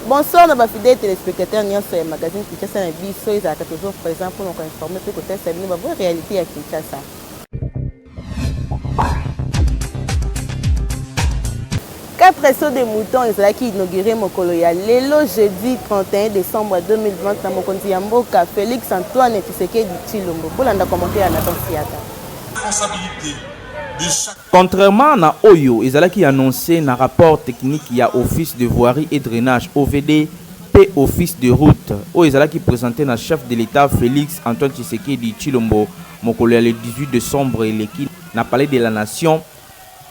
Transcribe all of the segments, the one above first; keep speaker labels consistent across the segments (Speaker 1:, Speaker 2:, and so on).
Speaker 1: Bonsoir, nos fidèles téléspectateurs de ce magazine Kinshasa na biso, ils sont toujours présents pour nous informer sur côté de la réalité à Kinshasa. Quatre sauts de moutons ils qui inauguré Mokoloya Lelo jeudi 31 décembre 2020 na mokonzi ya mboka Félix Antoine Tshisekedi Tshilombo. Pour l'anda commenter à Nathan Siata.
Speaker 2: Contrairement à Oyo, ils annoncé dans rapport technique il y a office de voirie et drainage OVD et office de route. Ils qui présenté dans chef de l'État Félix Antoine Tshisekedi Tshilombo Mokoloya le 18 décembre et l'équipe n'a parlé de la nation.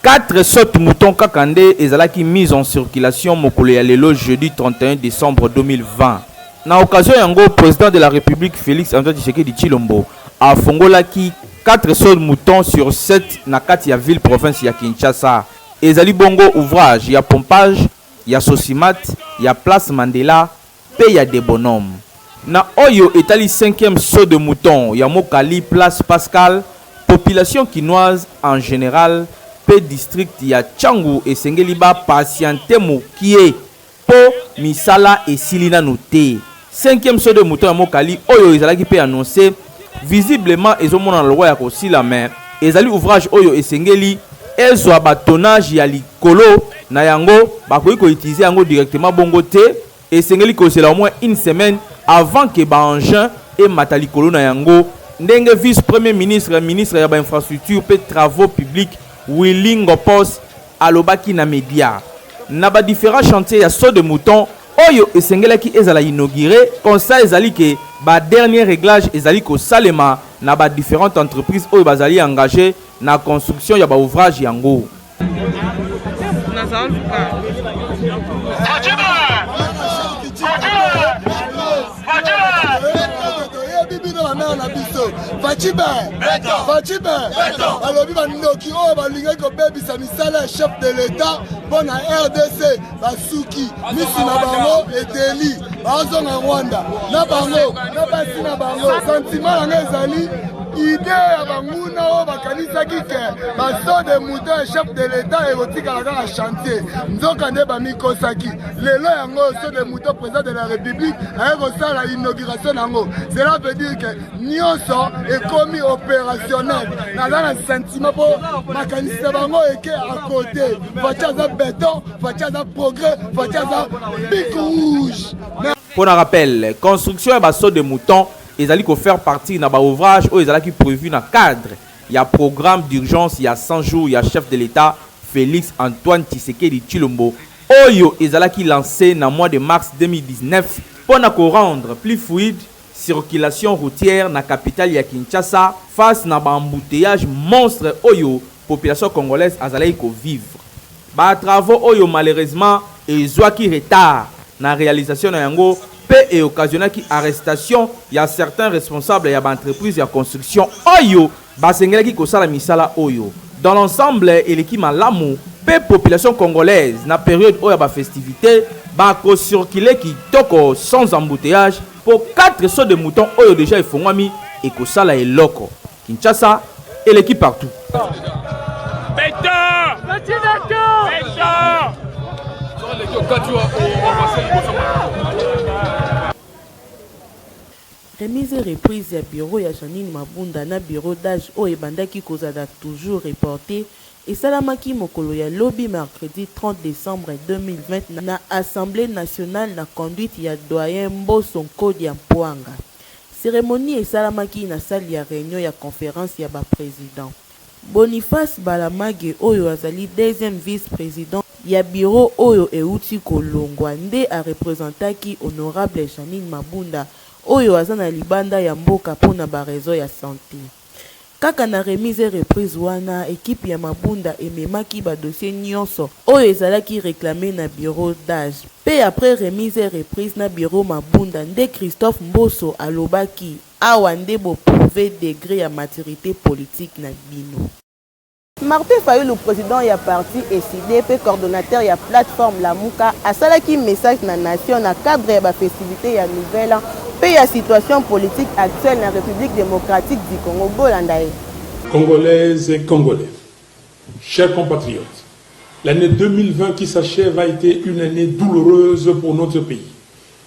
Speaker 2: 4 sortes moutons kakande qui mis en circulation Mokoloya Lelo jeudi 31 décembre 2020. Na occasion yango président de la République Félix Antoine Tshisekedi Tshilombo a fongola ki 4 sortes moutons sur 7 na kati ya ville province ya Kinshasa. Ezali bongo ouvrage ya pompage, ya sosimat, ya place Mandela, pe ya des bonhommes. Na oyo etali 5e saut de mouton ya Mokali place Pascal, population quinoise en général pe district ya Tchangu et Sengeliba patiente mokie po misala et silina noté. 5e saut de mouton ya Mokali oyo ezalaki pe annoncé visiblement ezomona loi ya kosila mais ezali ouvrage oyo esengeli ezwa batonnage ya likolo na yango bakoki ko utiliser yango directement bongo te esengeli kosela au moins une semaine avant que ba engin et mata likolo na yango ndenge vice premier ministre ministre ya ba infrastructure pe travaux publics Willing Opos alobaki na média na ba différents chantiers ya saut de mouton oyo esengelaki ezala inauguré comme ça ezali ke ba dernier réglage ezali ko salema na ba différentes entreprises oyo bazali engagé na construction ya ba ouvrage yango.
Speaker 3: alobi bandoki oyo balingaki kobebisa misala ya chef de l'État mpo na RDC basuki misi na bango eteli bazonga Rwanda na bango na basi na bango sentiment nanga ezali ide ya banguna oyo bakanisaki ke baso de mouton ya chef de l'État ekotikala kaka chantier nzoka nde bamikosaki lelo yango so de mouton président de la République aye kosala inauguration nango. Cela veut dire que nyonso ekomi opérationnel naza na sentiment mpo makanisi na bango eke à côté faci aza béton faci aza progrès faci aza pic rouge.
Speaker 2: Pour un rappel, construction ya baso de mouton ezali ko faire partie na ba ouvrage ou ezali prévu dans cadre il y a programme d'urgence il y a 100 jours il y a chef de l'État Félix Antoine Tshisekedi Tshilombo oyo ezali lancé dans mois de mars 2019 pour na ko rendre plus fluide circulation routière na capitale ya Kinshasa face na ba embouteillage monstre oyo population congolaise azali ko vivre ba travaux oyo malheureusement ezwaki retard na réalisation na yango et occasionné qui arrestation il y a certains responsables il y a entreprise ya construction oyo basengela ki kosala misala oyo dans l'ensemble et l'équipe malamu pe population congolaise na période oyo ba festivité ba ko circuler qui toko sans embouteillage pour 4 sauts de moutons oyo déjà ifongwami et kosala eloko Kinshasa et l'équipe partout.
Speaker 1: Remise et reprise ya bureau ya Janine Mabunda na bureau d'âge o ebandaki kozala toujours reporté et salamaki mokolo ya lobby mercredi 30 décembre 2020 na Assemblée nationale na conduite ya doyen Mboso Nkodi ya Mpoanga. Cérémonie et salamaki na salle ya réunion ya conférence ya ba président. Boniface Balamage oyo azali deuxième vice-président ya bureau oyo euti kolongwa nde a représentaki honorable Janine Mabunda oyo azana libanda ya mboka pona ba réseau ya santé. Kaka na remise et reprise wana équipe ya Mabunda ememaki ba dossier nyonso oyo ezalaki réclamé na bureau d'âge. Pe après remise et reprise na bureau Mabunda nde Christophe Mboso alobaki awa nde bo prouver degré ya maturité politique na bino. Martin Fayulu, président ya parti SID pe coordonnateur ya plateforme Lamuka, asalaki message na nation na cadre ya ba festivité ya nouvelle an pe ya situation politique actuelle na République démocratique du Congo. Bolandaye.
Speaker 4: Congolaises et Congolais, chers compatriotes, l'année 2020 qui s'achève a été une année douloureuse pour notre pays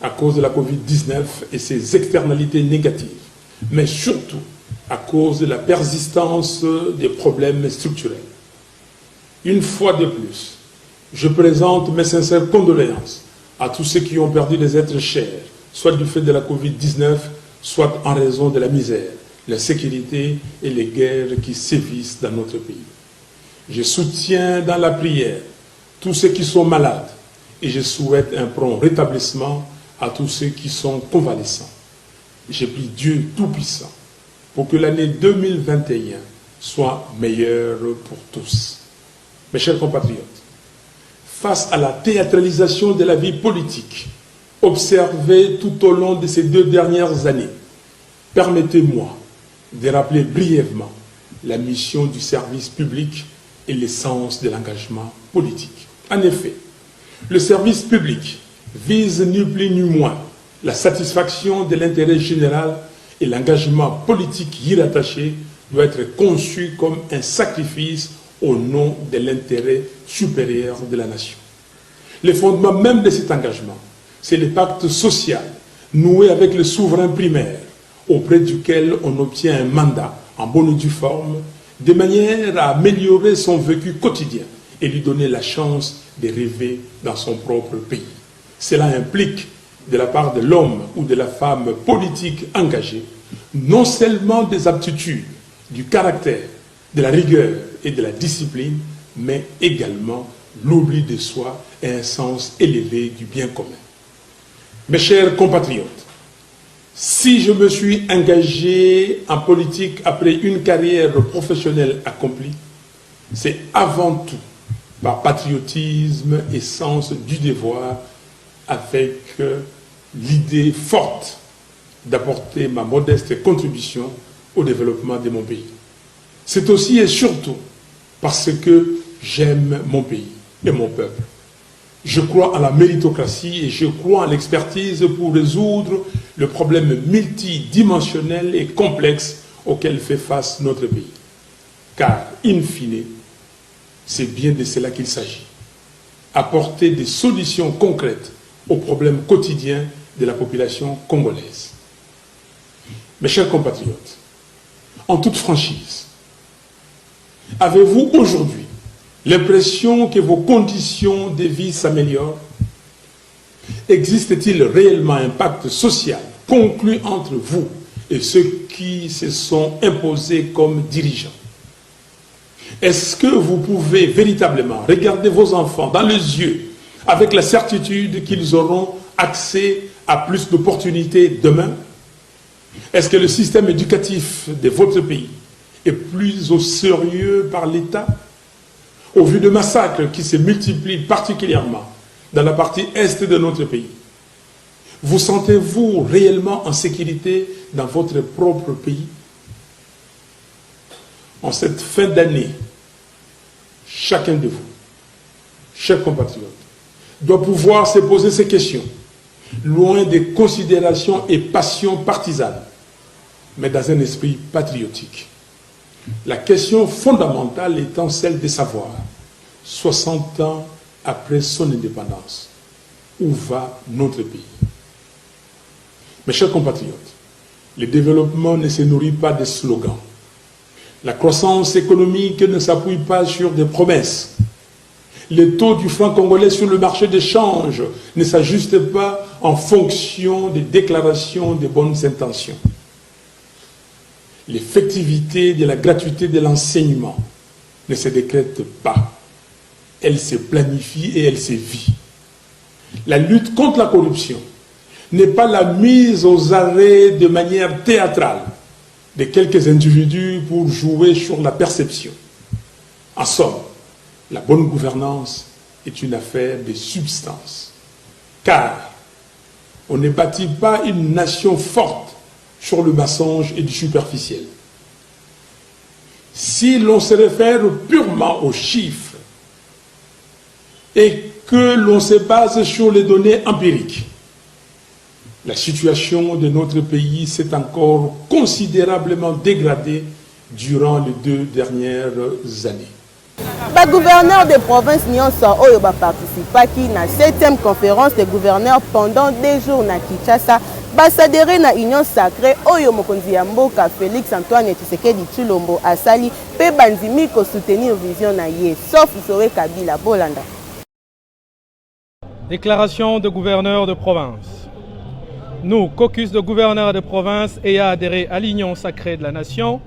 Speaker 4: à cause de la Covid-19 et ses externalités négatives, mais surtout à cause de la persistance des problèmes structurels. Une fois de plus, je présente mes sincères condoléances à tous ceux qui ont perdu des êtres chers, soit du fait de la Covid-19, soit en raison de la misère, la sécurité et les guerres qui sévissent dans notre pays. Je soutiens dans la prière tous ceux qui sont malades et je souhaite un prompt rétablissement à tous ceux qui sont convalescents. Je prie Dieu Tout-Puissant pour que l'année 2021 soit meilleure pour tous. Mes chers compatriotes, face à la théâtralisation de la vie politique observée tout au long de ces 2 dernières années, permettez-moi de rappeler brièvement la mission du service public et l'essence de l'engagement politique. En effet, le service public vise ni plus ni moins la satisfaction de l'intérêt général et l'engagement politique y rattaché doit être conçu comme un sacrifice au nom de l'intérêt supérieur de la nation. Le fondement même de cet engagement, c'est le pacte social noué avec le souverain primaire, auprès duquel on obtient un mandat en bonne et due forme, de manière à améliorer son vécu quotidien et lui donner la chance de rêver dans son propre pays. Cela implique, de la part de l'homme ou de la femme politique engagée, non seulement des aptitudes, du caractère, de la rigueur et de la discipline, mais également l'oubli de soi et un sens élevé du bien commun. Mes chers compatriotes, si je me suis engagé en politique après une carrière professionnelle accomplie, c'est avant tout par patriotisme et sens du devoir, avec l'idée forte d'apporter ma modeste contribution au développement de mon pays. C'est aussi et surtout parce que j'aime mon pays et mon peuple. Je crois en la méritocratie et je crois en l'expertise pour résoudre le problème multidimensionnel et complexe auquel fait face notre pays. Car, in fine, c'est bien de cela qu'il s'agit. Apporter des solutions concrètes aux problèmes quotidiens de la population congolaise. Mes chers compatriotes, en toute franchise, avez-vous aujourd'hui l'impression que vos conditions de vie s'améliorent? Existe-t-il réellement un pacte social conclu entre vous et ceux qui se sont imposés comme dirigeants? Est-ce que vous pouvez véritablement regarder vos enfants dans les yeux avec la certitude qu'ils auront accès à plus d'opportunités demain? Est-ce que le système éducatif de votre pays est plus au sérieux par l'État? Au vu de massacres qui se multiplient particulièrement dans la partie est de notre pays, vous sentez-vous réellement en sécurité dans votre propre pays? En cette fin d'année, chacun de vous, chers compatriotes, doit pouvoir se poser ces questions, loin des considérations et passions partisanes, mais dans un esprit patriotique. La question fondamentale étant celle de savoir, 60 ans après son indépendance, où va notre pays? Mes chers compatriotes, le développement ne se nourrit pas de slogans. La croissance économique ne s'appuie pas sur des promesses. Le taux du franc congolais sur le marché d'échange ne s'ajuste pas en fonction des déclarations de bonnes intentions. L'effectivité de la gratuité de l'enseignement ne se décrète pas. Elle se planifie et elle se vit. La lutte contre la corruption n'est pas la mise aux arrêts de manière théâtrale de quelques individus pour jouer sur la perception. En somme, la bonne gouvernance est une affaire de substance. Car on ne bâtit pas une nation forte sur le mensonge et du superficiel. Si l'on se réfère purement aux chiffres et que l'on se base sur les données empiriques, la situation de notre pays s'est encore considérablement dégradée durant les 2 dernières années.
Speaker 1: Le gouverneur de province Nyonso Oyo participaki na 7e conférence des gouverneurs pendant 2 jours na Kinshasa. Basadere na Union Sacrée Oyo mokonzi ya mboka Félix Antoine Tshisekedi Tshilombo asali pe bandimi ko soutenir vision na ye sauf Zoé Kabila Bolanda.
Speaker 5: Déclaration de gouverneur de province. Nous, caucus de gouverneurs de province ayant adhéré à l'Union Sacrée de la Nation,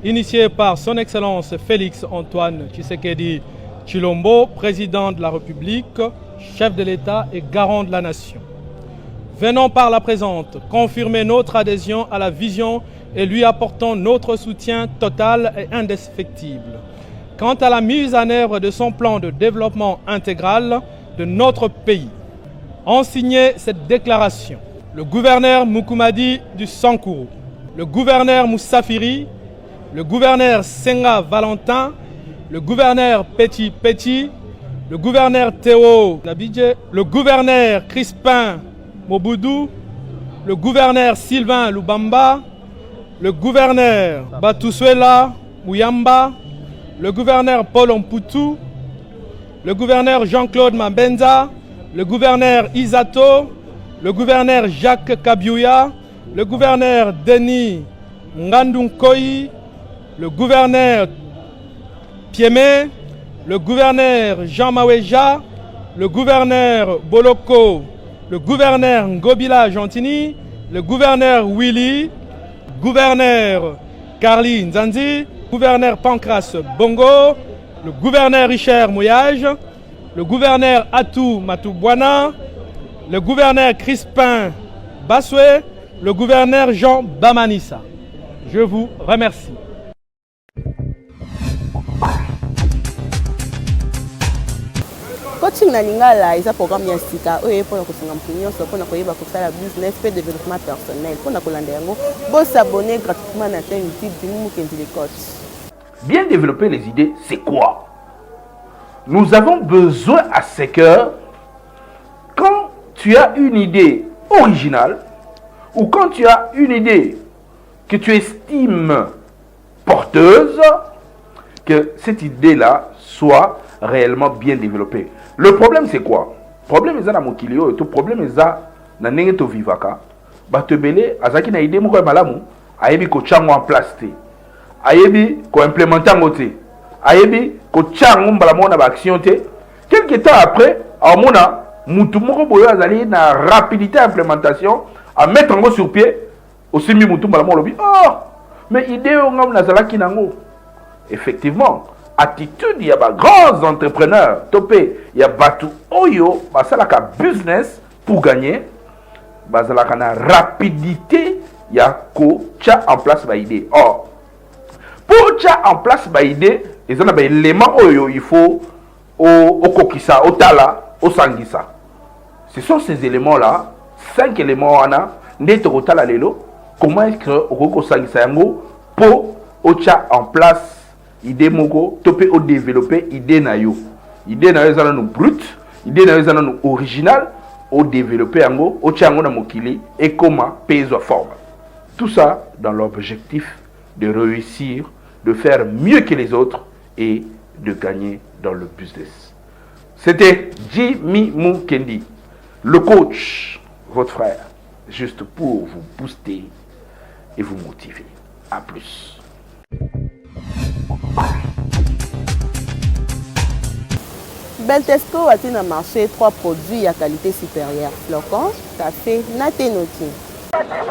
Speaker 5: initié par son Excellence Félix Antoine Tshisekedi Tshilombo, président de la République, chef de l'État et garant de la Nation. Venons par la présente confirmer notre adhésion à la vision et lui apportons notre soutien total et indéfectible. Quant à la mise en œuvre de son plan de développement intégral de notre pays, ont signé cette déclaration le gouverneur Mukumadi du Sankourou, le gouverneur Moussafiri, le gouverneur Senga Valentin, le gouverneur Petit Petit, le gouverneur Théo Nabidje, le gouverneur Crispin Moboudou, le gouverneur Sylvain Lubamba, le gouverneur Batusuela Mouyamba, le gouverneur Paul Mputu, le gouverneur Jean-Claude Mabenza, le gouverneur Isato, le gouverneur Jacques Kabiouya, le gouverneur Denis Ngandunkoyi, le gouverneur Piemé, le gouverneur Jean Maweja, le gouverneur Boloko, le gouverneur Ngobila Gentini, le gouverneur Willy, gouverneur Carly Nzanzi, gouverneur Pancras Bongo, le gouverneur Richard Mouyage, le gouverneur Atou Matoubouana, le gouverneur Crispin Baswe, le gouverneur Jean Bamanissa. Je vous remercie.
Speaker 1: Coaching na lingala isa programme ya sika oyo pona kosunga mpinyo so pona koyeba kosala business pe développement personnel pona kolanda yango bo s'abonner gratuitement na chaîne YouTube Dimu Kendile Coach.
Speaker 6: Bien développer les idées, c'est quoi? Nous avons besoin à ce que quand tu as une idée originale ou quand tu as une idée que tu estimes porteuse, que cette idée-là soit réellement bien développée. Le problème c'est quoi? Le problème est dans mon kilio, le problème est dans n'engeto vivaka. Batebele azaki na idée moko malamu, ayebi ko chango en place te. Ayebi ko implémenter ngote. Ayebi ko chango mbala mona ba action te. Quelque temps après, amona mutu moko boyo azali na rapidité d'implémentation à mettre en sur pied au semi mutu mbala mona lobi. Oh, mais idée ngam na zalaki nango. Effectivement, attitude, il y a des grands entrepreneurs, topé, il y a batu oyo, basalaka business pour gagner, basalaka na rapidité, il y a ko tcha en place ba idée. Or, pour tcha en place ba idée, ils ont des éléments oyo, il faut au kokisa, au tala, au sangisa. Ce sont ces éléments-là, 5 éléments wana, neto ko tala lelo, comment est-ce que au sangisa yango pour au tcha en place idée moko topé au développer idée na yo zana no brut idée na yo zana no original au développer yango au tchango na mokili et comment peso forme, tout ça dans l'objectif de réussir, de faire mieux que les autres et de gagner dans le business. C'était Jimmy Mukendi, le coach, votre frère, juste pour vous booster et vous motiver. À plus.
Speaker 1: Beltesco a été dans le marché 3 produits à qualité supérieure. Flocon, café, natenoti.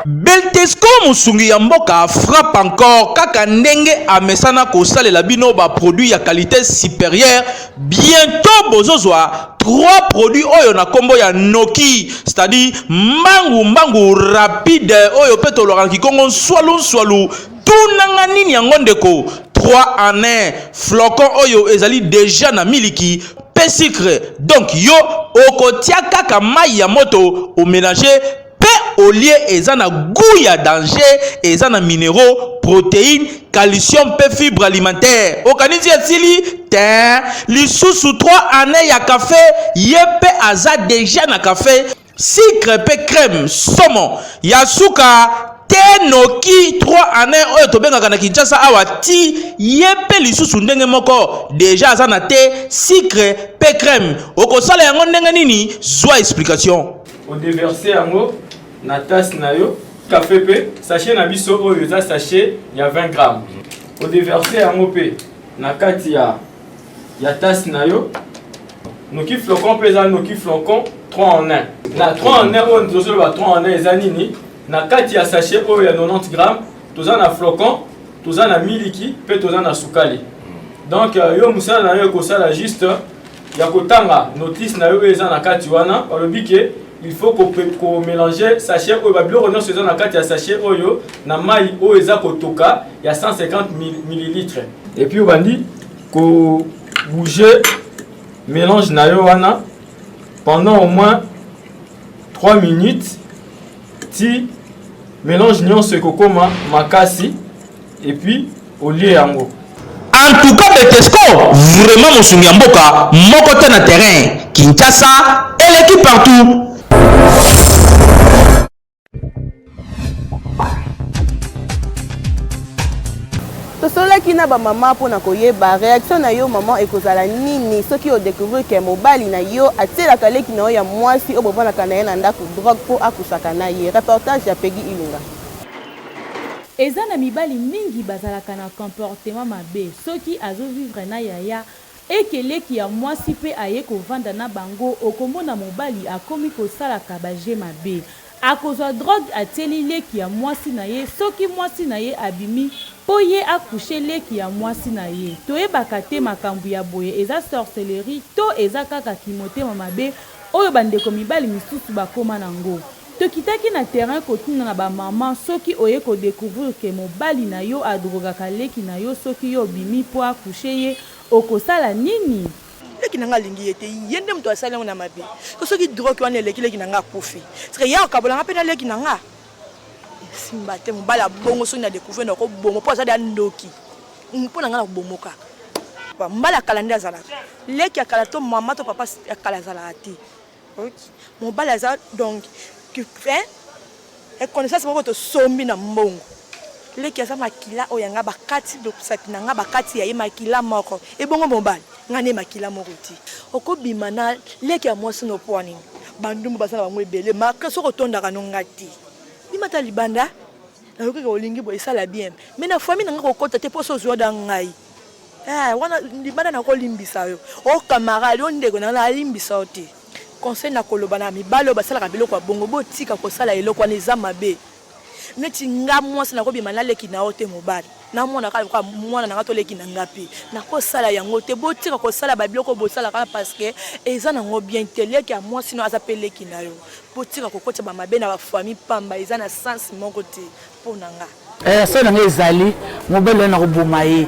Speaker 2: Beltesco musungi ya mboka frappe encore kaka ndenge amesana kosalela bino ba produit ya qualité supérieure. Bientôt bozozwa 3 produits oyo na kombo ya Noki, c'est-à-dire mbangu rapide oyo peto loranki kongo swalou tunanga nini yango ndeko 3 en 1 flocon oyo ezali déjà na miliki pe sucre. Donc yo okotia kaka mai ya moto au mélanger pe
Speaker 7: au lieu eza na goût ya danger, eza na minéraux, protéines, calcium pe fibre alimentaire. Okanisi esili te lisusu 3 années ya café yepe aza déjà na café, sucre pe crème, somo ya suka te noki 3 années oyo tobengaka na Kinshasa awa ti yepe lisusu ndenge moko déjà aza na te sucre pe crème. Okosala yango ndenge nini? Zwa explication.
Speaker 8: O déverser yango na tasse na yo café pe sachet na biso oyo eza sachet ya 20 grammes. O déverser yango pe na kati ya tasse na yo noki flocon pe eza noki flocon 3 en 1. Na 3 en 1 oyo tozoloba 3 en 1 eza nini? Na kati ya sachet oyo ya 90 grammes toza na flocon, toza na miliki pe toza na sukali. Donc yo musala na yo kosala juste ya kotanga notice na yo eza na kati wana balobi ke il faut qu'on mélanger sachet oyo babiloko nyonso eza na kati ya sachet oyo na mai oyo eza kotoka ya 150 ml. Et puis obandi ko bouger mélange na yo wana pendant au moins 3 minutes ti mélange nyonso ekokoma makasi et puis olie yango.
Speaker 7: En tout cas, Betesco, vraiment mon soumis mboka, mon côté na terrain, Kinshasa, et l'équipe partout.
Speaker 1: tosolaki na bamama mpona koyeba réaction na yo maman ekozala nini soki odécouvrir ke mobali na yo atielaka leki na yo ya mwasi oyo bovandaka na ye na ndako drogue mpo akusaka na ye. Reportage ya Peggy Ilunga.
Speaker 9: Eza na mibali mingi bazalaka na comportement mabe soki azovivre na yaya ekeleki ya mwasi pe aye kovanda na bango okomona mobali akomi kosalaka baje mabe akozwa drogue atieli leki ya mwasi na ye soki mwasi na ye abimi po ye akushe leki ya mwasi na ye. Toyebaka te makambo ya boye eza sorcellerie to eza kaka kimotema mabe oyo bandeko mibali misusu bakoma nango. Tokitaki na terrain kotuna na ba maman soki oye ko découvrir ke mobali na yo adrogaka leki na yo soki yo bimi po akushe ye okosala nini?
Speaker 10: Leki nanga lingi ete yende mtu asala na mabe. Ko soki drogue wana leki nanga kufi. Sike ya kabola ngape na leki nanga. Simba te mobala bongo soki na découvrir na ko bongo po azali ndoki. Mpo nanga na bomoka. Ba mbala kalanda azala. Leki akala to mama to papa akala azala ati. OK. Mobala azala donc qui fait et connaissance moko to sombi na mbongo. Leki asa makila oyanga bakati do sapinanga bakati ya ye makila moko. E bongo mobali ngane makila moko ti. Okobima na leki ya mwasi no pwani. Bandumbu basala bamwe bele maka soko tondaka no ngati. Bimata libanda na yoke ko lingi bo esala bien. Mais na famille nanga ko kota te poso zo da ngai. Wana libanda na ko limbisa yo. O camarade on ndeko na limbisa oti. Conseil na koloba na mibalo basala ka biloko bongo botika ko sala eloko na eza mabe. Neti nga mwasi na ko bima na leki na ote mobali. Na mwana ka mwana na to leki na ngapi. Na ko sala yango te botika ko sala ba biloko bo sala ka parce que eza na ngo bien teleki ya mwasi no azapele ki na yo. Botika ko kota ba mabe na ba famille pamba eza na sens moko te pona nga.
Speaker 11: Ça na ezali mobali na ko boma ye.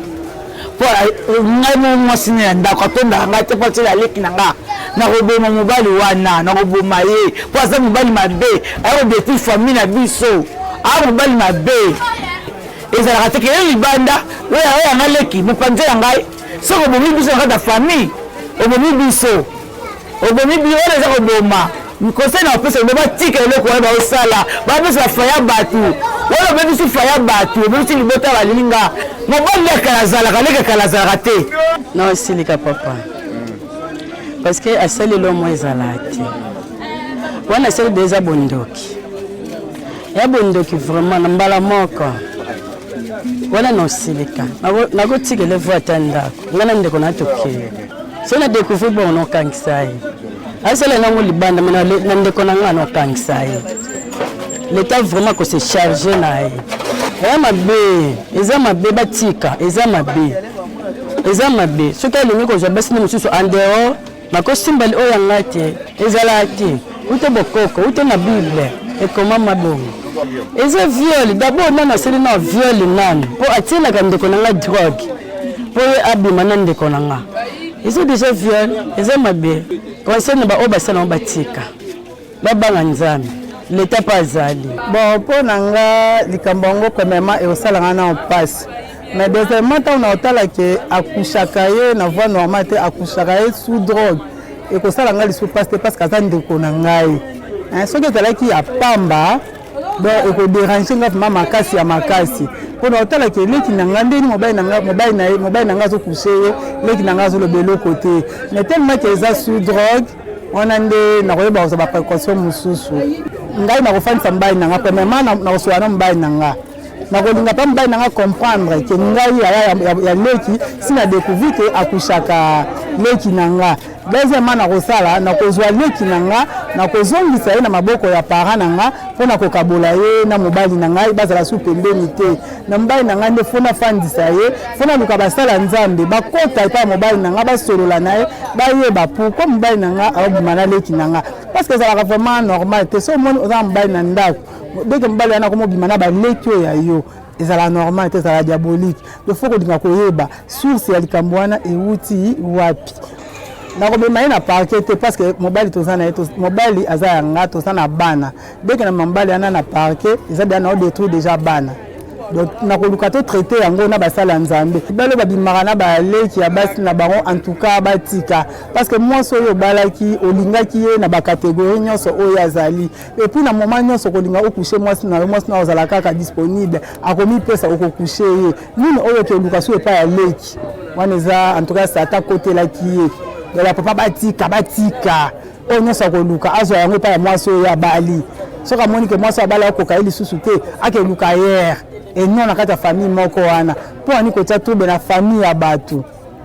Speaker 11: Po ngai mwasi na ndako tonda nga te poti la leki na nga. Na roboma mobali wana na roboma ye po aza mobali mabe ayo détruire famille na biso a mobali mabe ezalaka te ke libanda oya ngaleki mopanze ya ngai soko bomi biso na famille obomi biso oya eza koboma conseil na opesa baba tika eloko oyo baosala bapesa faya batu oyo obebisi faya batu obebisi libota balinga mobali akala azalaka leki akala azalaka te
Speaker 12: non esilika papa parce que asali lomo ezalati wana asali déjà bondoki ya bondoki vraiment na mbala moko wana no silika nako tikele vote ndako ngana ndeko na toke so na découvrir bon no kangsai asala nango libanda na ndeko na ngana no kangsai l'état vraiment que se charger na ye eza mabe batika eza mabe soki alingi kozwa basi na mosusu en dehors nakosimbali oyo yanga te ezala te ute bokoko ute na bible ekoma mabongo eza viole d'abord nana asali na viole nani mpo atielaka ndeko na nga drogue mpo ye abima na ndeko na nga eza déjà viole eza mabe conseil na baoyo basalango batika babanga nzambe l'état pas azali.
Speaker 11: Bon, pour nanga likambango premièrement et au salanga en passe. Mais deuxièmement, on a otala que akushaka ye na voie normale te akushaka ye sous drogue et que ça langa li sous passe parce que ça ndeko na ngai. Hein, ce que ça qui a pamba donc et que déranger ngaf mama makasi ya makasi. Pour otala que leki nanga ndeni mobile nanga zo coucher leki nanga zo le belo côté. Mais tellement que ça sous drogue on a ndé na koyeba za ba précaution mususu. Ngai na kofanisa mbai nanga premièrement na kosoana mbai nanga. Na kolinga pa mbai nanga comprendre que ngai ya leki si na découvrir que akushaka leki nanga. Deuxièmement na kosala na kozwa leki nanga na kozongisa ye na maboko ya parent nanga pona kokabola ye na mobali nanga bazala su pembeni te. Na mbai nanga nde fona fandisa ye fona luka basala nzambe bakota pa mobali nanga basolola na ye bayeba pourquoi mobali nanga abumana leki nanga parce que ça va vraiment normal te so moni oza mobali na ndako dès que mobali ana komo bimana ba leki ya yo ezala normal te ezala diabolique il faut que dinga koyeba source ya likambo wana euti wapi na kobema na parquet parce que mobali tozana mobali aza nga tozana bana dès que na mobali ana na parquet ils a bien détruit déjà bana donc na koluka to traiter yango na basala nzambe balo babimaka na baleki ya basi na bango en tout cas batika parce que moi soyo balaki olingaki ye na ba catégorie nyonso oyo azali et puis na moment nyonso kolinga okuche moi na ozala kaka disponible akomi pesa okokouche ye nini oyo ke luka so epa ya leki wana eza en tout cas ça ta côté la qui est de la papa batika oyo nyonso akoluka azwa yango epa ya mwasi oyo ya bali soka moni ke mwasi ya bali akoka ye lisusu te akeluka hier et non na kata famille moko wana po ani kotia trouble na famille ya batu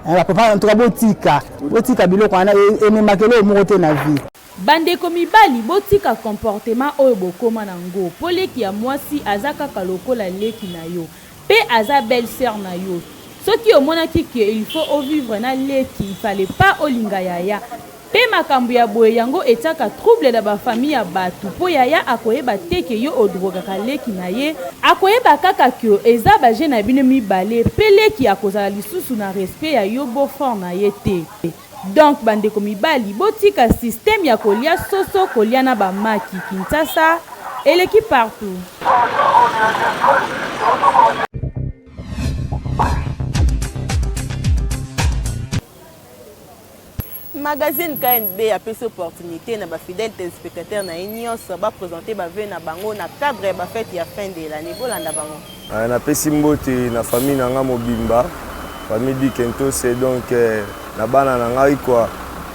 Speaker 11: la papa en tout cas botika biloko wana ememakele moko te na vie.
Speaker 9: Bandeko mibali botika comportement oyo bokoma nango po leki ya mwasi aza kaka lokola leki na yo pe aza belle sœur na yo soki omonaki ke il faut vivre na leki il fallait pas olinga yaya pe makambo ya boye yango etaka trouble na ba famille ya batu po yaya akoyeba teke yo odrogaka leki na ye akoyeba kaka ke eza ba jeune na bino mibale pe leki akozala lisusu na respect ya yo beau-frère na ye te. Donc bandeko mibali botika système ya kolia soso kolia na ba maki Kinshasa eleki partout.
Speaker 1: Magazine KNB a pris opportunité na ba fidèles téléspectateurs na nyonso ba présenter ba vœux na bango na cadre ba fête ya fin de l'année bolanda bango.
Speaker 13: Na pesi mbote na famille nanga mobimba famille di Kento c'est donc na bana na ngai quoi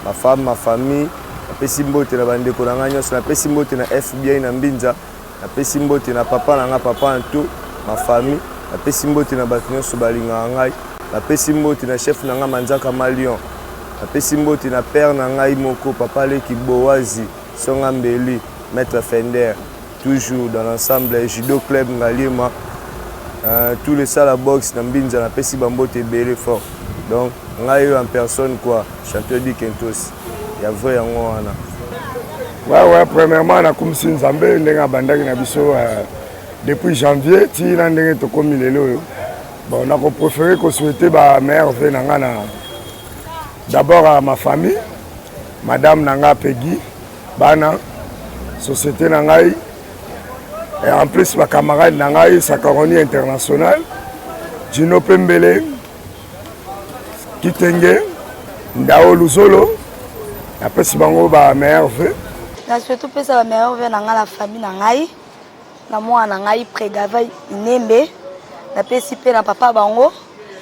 Speaker 13: ma femme ma famille na pesi mbote na bandeko na ngai nyonso na pesi mbote na FBI na Mbinza na pesi mbote na papa nanga papa Anto ma famille na pesi mbote na bato nyonso balinga ngai na pesi mbote na chef nanga Manzaka Malion na pesi mbote na père na ngai moko papa Leki Boazi Songa Mbeli maître Fender toujours dans l'ensemble judo club Ngaliema tous les salles à boxe na Mbinza na pesi bambote belé fort donc ngai en personne quoi chanteur di Kentos ya vrai yango wana
Speaker 14: ouais premièrement na kumsi nzambe ndenga bandaki na biso depuis janvier ti na ndenge to komi lelo bon na ko préférer ko souhaiter ba mère ve na ngana d'abord à ma famille madame nanga Peggy bana société nangai et en plus ma camarade nangai Sakaroni international Gino Pembele Kitenge Ndao Luzolo après si bango ba meilleur vœu
Speaker 15: na surtout pesa ba meilleur vœu nanga la famille nangai na mwana nangai Pregava Inembe na pesi pe na papa bango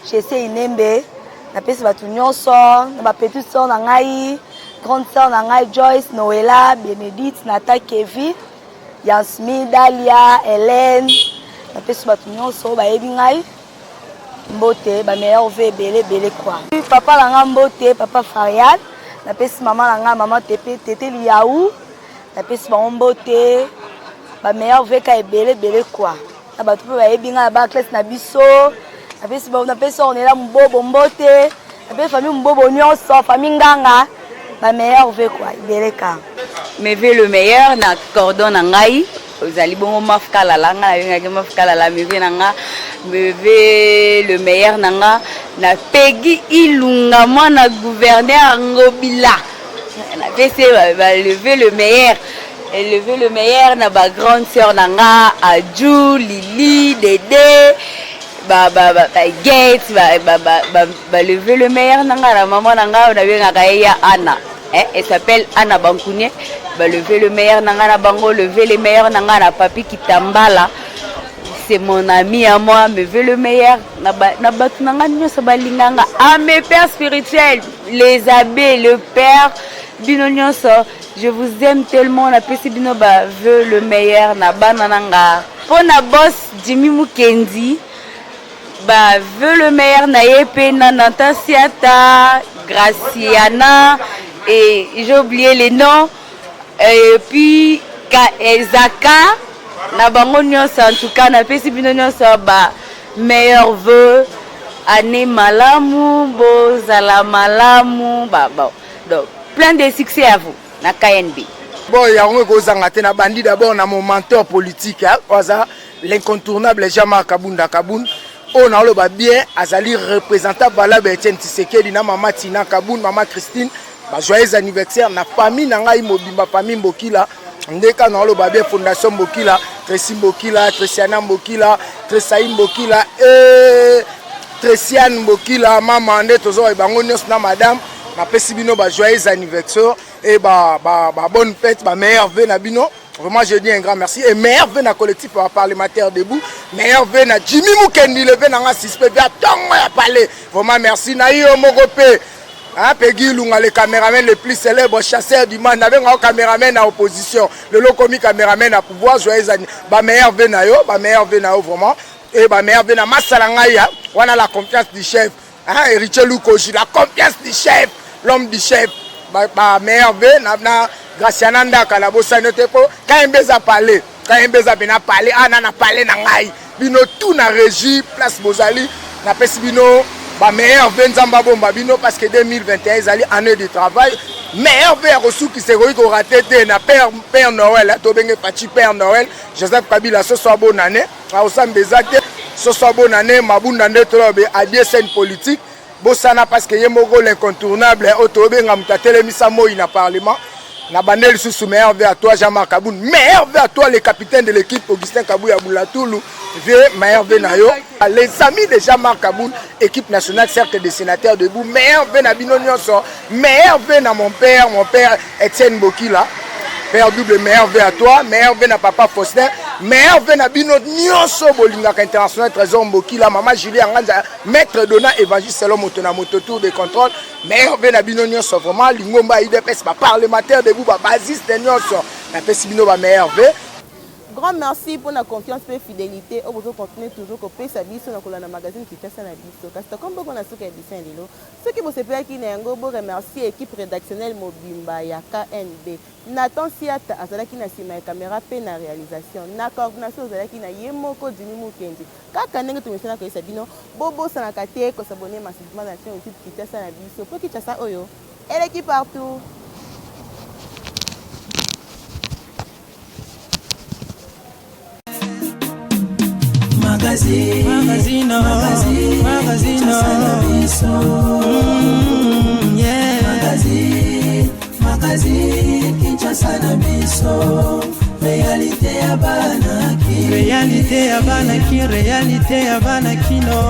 Speaker 15: Chese Inembe na pesi batu nyonso na ba petite sœur nangai grande sœur nangai Joyce Noëlla Bénédicte Nata Kevin Yasmine Dalia Hélène na pesi batu nyonso ba yebi ngai mbote ba meilleur vœu belé quoi papa nanga mbote papa Farial na pesi maman Tete Liaou na pesi ba mbote ba meilleur vœu ka belé quoi na batu pe ba yebi ngai ba classe na biso na pesi on est là mbobo mbote na pesi famille mbobo nyonso famille nganga ba meilleur vœu quoi belé ka
Speaker 16: me vœu le meilleur na cordon ngai ozali bongo mafkala la nga yengaki mafkala la me vœu nanga me vœu le meilleur nanga na Peggy Ilunga mwana gouverneur Ngobila na pesi ba le vœu le meilleur élever le meilleur na ba grande sœur nanga Adjou, Lily, Dédé, Gates, lever le meilleur nanga la maman nanga on a bien Anna. Elle s'appelle Anna Bankounié. Lever le meilleur nanga na bango, lever le meilleur nanga na papi Kitambala. C'est mon ami à moi, me veut le meilleur. Na batu nanga nyoso balinganga. À mes pères spirituels, les abbés, le père Bino nyoso, je vous aime tellement. Na pesi bino veut le meilleur na banananga. Pour na boss Jimmy Mukendi, veut le meilleur na yepe na Nantasiata, Graciana. Et j'ai oublié les noms. Et puis, Ezaka, na bango nyonso en tout cas, na pesi bino nyonso meilleur vœu, année malamu, bozala malamu, donc plein de succès à vous, na KNB.
Speaker 17: Bon, il y a un peu na bandi d'abord, na mon mentor politique, l'incontournable Jean-Marc Kabunda Kaboun. On a le bien, Azali représentant Bala Etienne Tshisekedi, na maman Tina Kaboun, maman Christine. Joyeux anniversaire na famille nangai mobimba famille Mbokila ndeka na lo babé fondation Mbokila Tracy Mbokila Tresiana Mbokila Tresaï Mbokila et Tresiane Mbokila maman nde tozo e bango nyos na madame na pesi bino joyeux anniversaire et bonne fête meilleur vœu na bino. Vraiment je dis un grand merci et meilleur vœu na collectif parlementaire debout, meilleur vœu na Jimmy Mukendi levé na suspect bien tongo ya parler. Vraiment merci na yo mogope. Peggy Lunga, le caméraman le plus célèbre, chasseur du monde, avec un caméraman à opposition, le locomi caméraman à pouvoir, joyeux anniversaire, meilleur venayo, vraiment, et meilleur venayo, Massalangaya, on a la confiance du chef, Héritier Lukoji, la confiance du chef, l'homme du chef, meilleur venayo, Graciananda, Kalabosa, Notepo, quand il a parlé, Anna parlé, Nangaï, Bino, tout na régie, place Bozali, na Pesibino. Meilleur vœu Nzamba Bomba Bino parce que 2021 ils allaient année de travail. Meilleur vœu reçu qui s'est raté na Père Noël, Tobenge Pachi Père Noël, Joseph Kabila ce soit bonne année. Aosam des actes, ce soit bonne année, Mabunda Netrobe à des scènes politiques. Bossana parce que Yemogo l'incontournable, Otobenga Mtatele Misamo in a parlement. Na bandel sous meilleur vœu à toi Jean-Marc Kaboun. Meilleur vœu à toi le capitaine de l'équipe Augustin Kabouya Boulatoulou. Meilleur vœu na yo. Les amis de Jean-Marc Kaboun, équipe nationale cercle des sénateurs debout. Meilleur vœu na Bino Nyonso. Meilleur vœu na mon père Etienne Bokila. Père double meilleur vœu à toi. Meilleur vœu na papa Faustin. Meilleur vœu na Bino Nyonso Bolingaka international trésor Bokila. Maman Julie Anganza, maître Dona évangile selon Motona Mototour de contrôle. Meilleur vœu na Bino Nyonso vraiment Lingomba IDPS parlementaire debout basiste Nyonso. Na pesi Bino meilleur vœu.
Speaker 1: Grand merci pour la confiance et la fidélité. On vous continue toujours à payer sa vie sur le magazine qui fait ça la vie. Comme beaucoup de ceux qui vous séparent qui n'est un gros remercier l'équipe rédactionnelle Mobimba ya KNB. Nathan Siata azalaki na sima ya caméra pe na réalisation. Na coordination azalaki na Yemoko Jimmy Mukendi. Kaka ndenge tumesana ko Sabino bobo sana kate ko s'abonner massivement na chaîne YouTube qui fait ça la vie. Pour qui ça oyo. Et l'équipe partout.
Speaker 18: Magazino, magazine, Kinshasa na biso, réalité ya banaki, réalité ya banaki, réalité ya banakino.